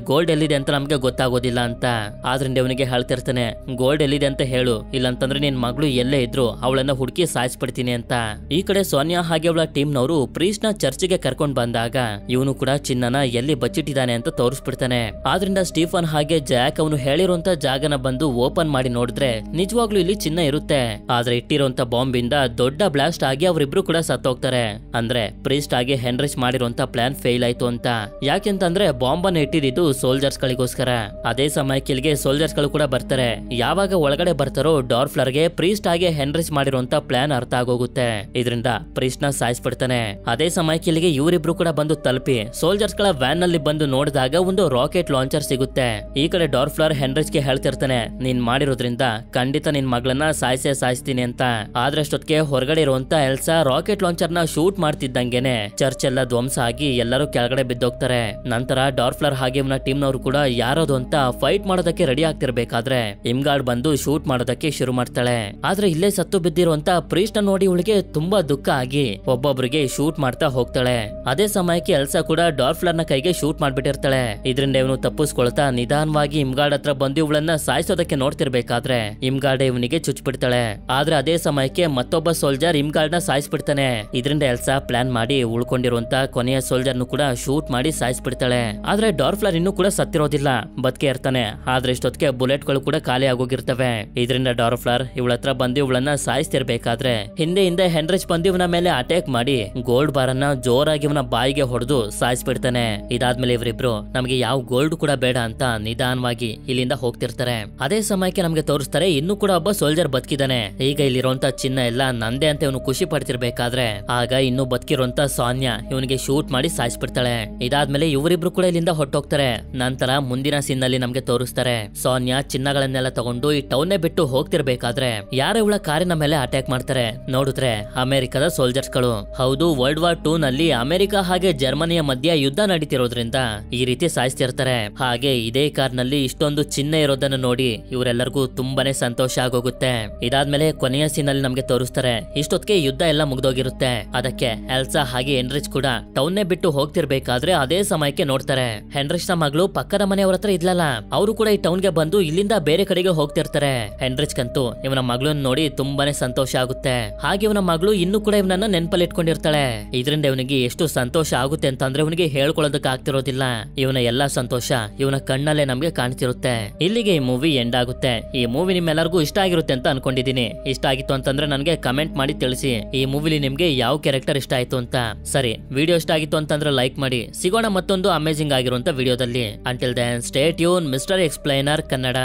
ಗೋಲ್ಡ್ ಎಲ್ಲಿದೆ ಅಂತ ನಮ್ಗೆ ಗೊತ್ತಾಗೋದಿಲ್ಲ ಅಂತ. ಆದ್ರಿಂದ ಇವನಿಗೆ ಹೇಳ್ತಿರ್ತಾನೆ ಗೋಲ್ಡ್ ಎಲ್ಲಿದೆ ಅಂತ ಹೇಳು, ಇಲ್ಲಂತಂದ್ರೆ ನಿನ್ ಮಗಳು ಎಲ್ಲೇ ಇದ್ರು ಅವಳನ್ನ ಹುಡುಕಿ ಸಾಯಿಸ್ಬಿಡ್ತೀನಿ ಅಂತ. ಈ ಕಡೆ ಸೋನಿಯಾ ಹಾಗೆ ಅವಳ ಟೀಮ್ ನವರು ಪ್ರೀಸ್ಟ್ ನ ಚರ್ಚ್ಗೆ ಕರ್ಕೊಂಡ್ ಬಂದಾಗ ಇವನು ಕೂಡ ಚಿನ್ನನ ಎಲ್ಲಿ ಬಚ್ಚಿಟ್ಟಿದ್ದಾನೆ ಅಂತ ತೋರಿಸ್ಬಿಡ್ತಾನೆ. ಆದ್ರಿಂದ ಸ್ಟೀಫನ್ ಹಾಗೆ ಜಾಕ್ ಅವನು ಹೇಳಿರುವಂತ ಜಾಗನ ಬಂದು ಓಪನ್ ಮಾಡಿ ನೋಡಿದ್ರೆ ನಿಜವಾಗ್ಲೂ ಇಲ್ಲಿ ಚಿನ್ನ ಇರುತ್ತೆ. ಆದ್ರೆ ಇಟ್ಟಿರುವಂತ ಬಾಂಬ್ ಇಂದ ದೊಡ್ಡ ಬ್ಲಾಸ್ಟ್ ಆಗಿ ಅವರಿಬ್ರು ಕೂಡ ಸತ್ತೋಗ್ತಾರೆ. ಅಂದ್ರೆ ಪ್ರೀಸ್ಟ್ ಆಗಿ ಹೆನ್ರಿಚ್ ಮಾಡಿರುವಂತ ಪ್ಲಾನ್ ಫೇಲ್ ಆಯ್ತು ಅಂತ. ಯಾಕೆಂತಂದ್ರೆ ಬಾಂಬ್ ಅನ್ನ ಇಟ್ಟಿದ್ದು ಸೋಲ್ಜರ್ಸ್ ಗಳಿಗೋಸ್ಕರ. ಅದೇ ಸಮಯಕ್ಕೆ ಇಲ್ಲಿಗೆ ಸೋಲ್ಜರ್ಸ್ ಗಳು ಕೂಡ ಬರ್ತಾರೆ. ಯಾವಾಗ ಒಳಗಡೆ ಬರ್ತಾರೋ ಡಾರ್ಫ್ಲರ್ ಗೆ ಪ್ರೀಸ್ಟ್ ಆಗಿ ಹೆನ್ರಿಚ್ ಮಾಡಿರುವಂತ ಪ್ಲಾನ್ ಅರ್ಥ ಆಗೋಗುತ್ತೆ. ಇದರಿಂದ ಪ್ರೀಸ್ಟ್ ನ ಸಾಯಿಸ್ಬಿಡ್ತಾನೆ. ಅದೇ ಸಮಯಕ್ಕೆ ಇಲ್ಲಿಗೆ ಇವರಿಬ್ರು ಕೂಡ ಬಂದು ತಲುಪಿ ಸೋಲ್ಜರ್ಸ್ ಗಳ ವ್ಯಾನ್ ನಲ್ಲಿ ಬಂದು ನೋಡಿದಾಗ ಒಂದು ರಾಕೆಟ್ ಲಾಂಚರ್ ಸಿಗುತ್ತೆ. ಈ ಕಡೆ ಡಾರ್ಫ್ಲರ್ ಹೆನ್ರಿಚ್ ಗೆ ಹೇಳ್ತಿರ್ತಾನೆ ನೀನ್ ಮಾಡಿರೋದ್ರಿಂದ ಖಂಡಿತ ನಿನ್ ಮಗಳನ್ನ ಸಾಯಿಸ್ತೀನಿ ಅಂತ. ಆದ್ರೆ ಅಷ್ಟೊತ್ತಿಗೆ ಹೊರಗಡೆ ಇರುವಂತ ಎಲ್ಸಾ ರಾಕೆಟ್ ಲಾಂಚರ್ ನ ಶೂಟ್ ಮಾಡ್ತಿದ್ದಂಗೆನೆ ಚರ್ಚ್ ಎಲ್ಲ ಧ್ವಂಸ ಆಗಿ ಎಲ್ಲರೂ ಕೆಳಗಡೆ ಬಿದ್ದೋಗ್ತಾರೆ. ನಂತರ ಡಾರ್ಫ್ಲರ್ ಹಾಗೆ ಇವನ ಟೀಮ್ ನವರು ಕೂಡ ಯಾರೋದು ಅಂತ ಫೈಟ್ ಮಾಡೋದಕ್ಕೆ ರೆಡಿ ಆಗ್ತಿರ್ಬೇಕಾದ್ರೆ ಇಮ್ಗಾರ್ಡ್ ಬಂದು ಶೂಟ್ ಮಾಡೋದಕ್ಕೆ ಶುರು ಮಾಡ್ತಾಳೆ. ಆದ್ರೆ ಇಲ್ಲೇ ಸತ್ತು ಬಿದ್ದಿರುವಂತ ಪ್ರೀಸ್ಟ್ ನೋಡಿ ಇವಳಿಗೆ ತುಂಬಾ ದುಃಖ ಆಗಿ ಒಬ್ಬೊಬ್ರಿಗೆ ಶೂಟ್ ಮಾಡ್ತಾ ಹೋಗ್ತಾಳೆ. ಅದೇ ಸಮಯಕ್ಕೆ ಎಲ್ಸಾ ಕೂಡ ಡಾರ್ಫ್ಲರ್ ನ ಕೈಗೆ ಶೂಟ್ ಮಾಡ್ಬಿಟ್ಟಿರ್ತಾಳೆ. ಇದರಿಂದ ಇವನು ತಪ್ಪಿಸ್ಕೊಳ್ತಾ ನಿಧಾನವಾಗಿ ಇಮ್ಗಾರ್ಡ್ ಹತ್ರ ಬಂದು ಇವಳನ್ನ ಸಾಯಿಸೋದಕ್ಕೆ ನೋಡ್ತಿರ್ಬೇಕಾದ್ರೆ ಇಮ್ಗಾರ್ಡ್ ಇವನಿಗೆ ಚುಚ್ಬಿಡ್ತಾಳೆ. ಆದ್ರೆ ಅದೇ ಸಮಯಕ್ಕೆ ಮತ್ತೊಬ್ಬ ಸೋಲ್ಜರ್ ಇಮ್ಗಾರ್ಡ್ ನ ಸಾಯಿಸ್ಬಿಡ್ತಾನೆ. ಇದರಿಂದ ಎಲ್ಸಾ ಪ್ಲಾನ್ ಮಾಡಿ ಉಳ್ಕೊಂಡಿರುವಂತ ಕೊನೆಯ ಸೋಲ್ಜರ್ನು ಕೂಡ ಶೂಟ್ ಮಾಡಿ ಸಾಯಿಸ್ಬಿಡ್ತಾಳೆ. ಆದ್ರೆ ಡಾರ್ಫ್ಲರ್ ಇನ್ನೂ ಕೂಡ ಸತ್ತಿರೋದಿಲ್ಲ, ಬದುಕೆ ಇರ್ತಾನೆ. ಆದ್ರೆ ಇಷ್ಟೊತ್ತಿಗೆ ಬುಲೆಟ್ ಗಳು ಕೂಡ ಖಾಲಿ ಆಗೋಗಿರ್ತವೆ. ಇದರಿಂದ ಡಾರ್ಫ್ಲರ್ ಇವಳ ಹತ್ರ ಬಂದು ಇವಳನ್ನ ಸಾಯಿಸ್ತಿರ್ಬೇಕಾದ್ರೆ ಹಿಂದೆ ಹೆನ್ರಿಚ್ ಬಂದು ಇವನ ಮೇಲೆ ಅಟ್ಯಾಕ್ ಮಾಡಿ ಗೋಲ್ಡ್ ಬಾರ್ ಅನ್ನ ಜೋರಾಗಿ ಇವನ ಬಾಯಿಗೆ ಹೊಡೆದು ಸಾಯಿಸ್ಬಿಡ್ತಾನೆ. ಇದಾದ್ಮೇಲೆ ಇವರಿಬ್ರು ನಮಗೆ ಯಾವ ಗೋಲ್ಡ್ ಕೂಡ ಬೇಡ ಅಂತ ನಿಧಾನವಾಗಿ ಇಲ್ಲಿಂದ ಹೋಗ್ತಿರ್ತಾರೆ. ಅದೇ ಸಮಯಕ್ಕೆ ನಮ್ಗೆ ತೋರಿಸ್ತಾರೆ ಇನ್ನೂ ಕೂಡ ಒಬ್ಬ ಸೋಲ್ಜರ್ ಬದುಕಿದಾನೆ. ಈಗ ಇಲ್ಲಿರುವಂತ ಚಿನ್ನ ಎಲ್ಲ ನಂದೇ ಅಂತ ಇವನು ಖುಷಿ ಪಡ್ತಿರ್ಬೇಕಾದ್ರೆ ಆಗ ಇನ್ನು ಬದುಕಿರುವಂತ ಸಾನ್ಯಾ ಇವನಿಗೆ ಶೂಟ್ ಮಾಡಿ ಸಾಯಿಸ್ಬಿಡ್ತಾಳೆ. ಇದಾದ್ಮೇಲೆ ಇವರಿಬ್ರು ಕೂಡ ಇಲ್ಲಿಂದ ಹೊಟ್ಟೋಗ್ತಾರೆ. ನಂತರ ಮುಂದಿನ ಸೀನ್ ನಲ್ಲಿ ನಮ್ಗೆ ತೋರಿಸ್ತಾರೆ ಸಾನ್ಯಾ ಚಿನ್ನಗಳನ್ನೆಲ್ಲ ತಗೊಂಡು ಈ ಟೌನ್ ಬಿಟ್ಟು ಹೋಗ್ತಿರ್ಬೇಕಾದ್ರೆ ಯಾರೋ ಇವಳ ಕಾರಿನ ಮೇಲೆ ಅಟ್ಯಾಕ್ ಮಾಡ್ತಾರೆ. ನೋಡಿದ್ರೆ ಅಮೆರಿಕದ ಸೋಲ್ಜರ್ಸ್ ಗಳು. ಹೌದು, ವರ್ಲ್ಡ್ ವಾರ್ 2 ನಲ್ಲಿ ಅಮೆರಿಕ ಹಾಗೆ ಜರ್ಮನಿಯ ಮಧ್ಯ ಯುದ್ಧ ನಡೀತಿರೋದ್ರಿಂದ ಈ ರೀತಿ ಸಾಯಿಸ್ತಿರ್ತಾರೆ. ಹಾಗೆ ಇದೇ ಕಾರ್ ನಲ್ಲಿ ಇಷ್ಟೊಂದು ಚಿನ್ನ ಇರೋದನ್ನು ನೋಡಿ ಇವರೆಲ್ಲರಿಗೂ ತುಂಬಾನೇ ಸಂತೋಷ ಆಗೋಗುತ್ತೆ. ಇದಾದ್ಮೇಲೆ ಕೊನೆಯ ಸೀನ್ ಅಲ್ಲಿ ನಮ್ಗೆ ತೋರಿಸ್ತಾರೆ ಇಷ್ಟೊತ್ತಿಗೆ ಯುದ್ಧ ಎಲ್ಲ ಮುಗ್ದೋಗಿರುತ್ತೆ. ಅದಕ್ಕೆ ಎಲ್ಸಾ ಹಾಗೆ ಹೆನ್ರಿಚ್ ಕೂಡ ಟೌನ್ ಬಿಟ್ಟು ಹೋಗ್ತಿರ್ಬೇಕಾದ್ರೆ ಅದೇ ಸಮಯಕ್ಕೆ ನೋಡ್ತಾರೆ ಹೆನ್ರಿಚ್ ನ ಮಗಳು ಪಕ್ಕದ ಮನೆಯವ್ರ ಹತ್ರ ಇದ್ಲಲ್ಲ, ಅವರು ಕೂಡ ಈ ಟೌನ್ ಗೆ ಬಂದು ಇಲ್ಲಿಂದ ಬೇರೆ ಕಡೆಗೆ ಹೋಗ್ತಿರ್ತಾರೆ. ಹೆನ್ರಿಚ್ ಕಂತೂ ಇವನ ಮಗಳನ್ನ ನೋಡಿ ತುಂಬಾನೇ ಸಂತೋಷ ಆಗುತ್ತೆ. ಹಾಗೆ ಇವನ ಮಗಳು ಇನ್ನೂ ಕೂಡ ಇವನನ್ನ ನೆನಪಲ್ಲಿ ಇಟ್ಕೊಂಡಿರ್ತಾಳೆ. ಇದರಿಂದ ಇವನಿಗೆ ಎಷ್ಟು ಸಂತೋಷ ಆಗುತ್ತೆ ಅಂತಂದ್ರೆ ಇವನಿಗೆ ಹೇಳ್ಕೊಳ್ಳೋದಕ್ಕೆ ಆಗ್ತಿರೋದಿಲ್ಲ. ಇವನ ಎಲ್ಲಾ ಸಂತೋಷ ಇವನ ಕಣ್ಣಲ್ಲೇ ನಮ್ಗೆ ಕಾಣ್ತಿರುತ್ತೆ. ಇಲ್ಲಿಗೆ ಈ ಮೂವಿ ಎಂಡ್ ಆಗುತ್ತೆ. ಈ ಮೂವಿ ನಿಮ್ಮೆಲ್ಲರಿಗೂ ಇಷ್ಟ ಆಗಿರುತ್ತೆ ಅಂತ ಅನ್ಕೊಂಡಿದೀನಿ. ಇಷ್ಟ ಆಗಿತ್ತು ಅಂತಂದ್ರೆ ನನಗೆ ಕಮೆಂಟ್ ಮಾಡಿ ತಿಳಿಸಿ ಈ ಮೂವಿಲಿ ನಿಮ್ಗೆ ಯಾವ ಕ್ಯಾರೆಕ್ಟರ್ ಇಷ್ಟ ಆಯ್ತು ಅಂತ. ಸರಿ, ವಿಡಿಯೋ ಇಷ್ಟ ಆಗಿತ್ತು ಅಂತಂದ್ರೆ ಲೈಕ್ ಮಾಡಿ. ಸಿಗೋಣ ಮತ್ತೊಂದು ಅಮೇಜಿಂಗ್ ಆಗಿರುವಂತ ವಿಡಿಯೋದಲ್ಲಿ. Until then stay tune mister explainer Kannada.